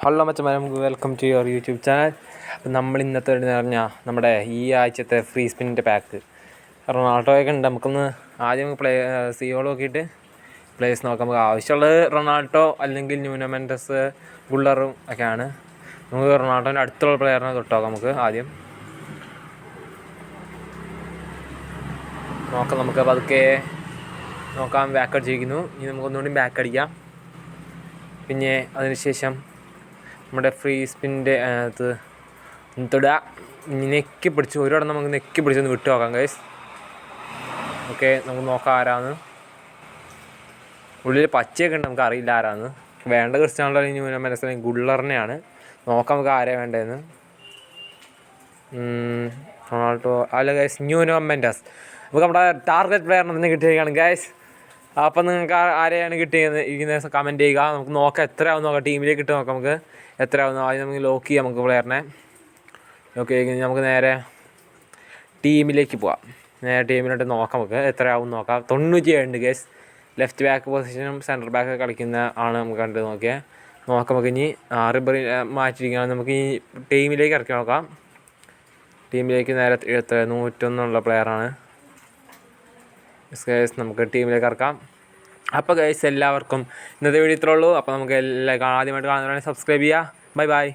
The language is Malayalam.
ഹലോ മച്ചന്മാരെ, നമുക്ക് welcome to your YouTube channel. അപ്പം നമ്മൾ ഇന്നത്തെ പറഞ്ഞാൽ നമ്മുടെ ഈ ആഴ്ചത്തെ ഫ്രീ സ്പിന്നിൻ്റെ പാക്ക് റൊണാൾഡോയൊക്കെ ഉണ്ട്. നമുക്കൊന്ന് ആദ്യം സിയോൾ നോക്കിയിട്ട് പ്ലേയേഴ്സ് നോക്കാം. നമുക്ക് ആവശ്യമുള്ളത് റൊണാൾഡോ അല്ലെങ്കിൽ ന്യൂനോ മെൻഡസ്, ഗുള്ളറും ഒക്കെയാണ്. നമുക്ക് റൊണാൾഡോൻ്റെ അടുത്തുള്ള പ്ലെയറിനെ തൊട്ടാക്കാം. നമുക്ക് ആദ്യം നോക്കാം. നമുക്ക് പതുക്കെ നോക്കാം. ബാക്ക് അടിച്ചിരിക്കുന്നു. ഇനി നമുക്കൊന്നുകൂടി ബാക്ക് അടിക്കാം. പിന്നെ അതിനുശേഷം നമ്മുടെ ഫ്രീ സ്പിന്നിൻ്റെ അത് തൊടുക, നെക്കി പിടിച്ച് ഒരിടം നമുക്ക് നെക്കി പിടിച്ചൊന്ന് വിട്ടു നോക്കാം ഗൈസ്. ഓക്കെ, നമുക്ക് നോക്കാം ആരാന്ന്. ഉള്ളിൽ പച്ചയൊക്കെ ഉണ്ട്, നമുക്ക് അറിയില്ല ആരാന്ന്. വേണ്ട ക്രിസ്ത്യാനോ അല്ലെങ്കിൽ ന്യൂനോ മെൻഡസ് അല്ലെങ്കിൽ ഗുള്ളറിനെയാണ്. നോക്കാം നമുക്ക് ആരെയാണ് വേണ്ടതെന്ന്. റൊണാൾഡോ അല്ല ഗൈസ്, ന്യൂനോ മെൻഡസ്. നമുക്ക് നമ്മുടെ ടാർഗറ്റ് പ്ലെയറിനെ തന്നെ കിട്ടിയിരിക്കുകയാണ് ഗൈസ്. അപ്പം നിങ്ങൾക്ക് ആരെയാണ് കിട്ടിയിരിക്കുന്നത് കമൻറ്റ് ചെയ്യുക. നമുക്ക് നോക്കാം എത്രയാവും നോക്കാം. ടീമിലേക്ക് ഇട്ട് നോക്കാം നമുക്ക് എത്രയാവുന്നു. ആദ്യം നമുക്ക് ലോക്ക് ചെയ്യാം. നമുക്ക് പ്ലെയറിനെ ലോക്ക് ചെയ്ത് നമുക്ക് നേരെ ടീമിലേക്ക് പോവാം. നേരെ ടീമിലോട്ട് നോക്കാം. നമുക്ക് എത്രയാവും നോക്കാം. 97 ഉണ്ട് ഗൈസ്. ലെഫ്റ്റ് ബാക്ക് പൊസിഷനും സെൻറ്റർ ബാക്ക് കളിക്കുന്ന ആണ് നമുക്ക് കണ്ട് നോക്കാം. നമുക്ക് ഇനി റിബറി മാറ്റിയിരിക്കുകയാണ്. നമുക്ക് ഈ ടീമിലേക്ക് ഇറക്കി നോക്കാം. ടീമിലേക്ക് നേരെ 101 പ്ലെയറാണ് ഗൈസ്. നമുക്ക് ടീമിലേക്ക് ഇറക്കാം. അപ്പോൾ ഗൈസ് എല്ലാവർക്കും ഇന്നത്തെ വീഡിയോ ഇത്രേ ഉള്ളൂ. അപ്പോൾ നമുക്ക് ആദ്യമായിട്ട് കാണുന്നവരാണെങ്കിൽ സബ്സ്ക്രൈബ് ചെയ്യുക. Bye bye.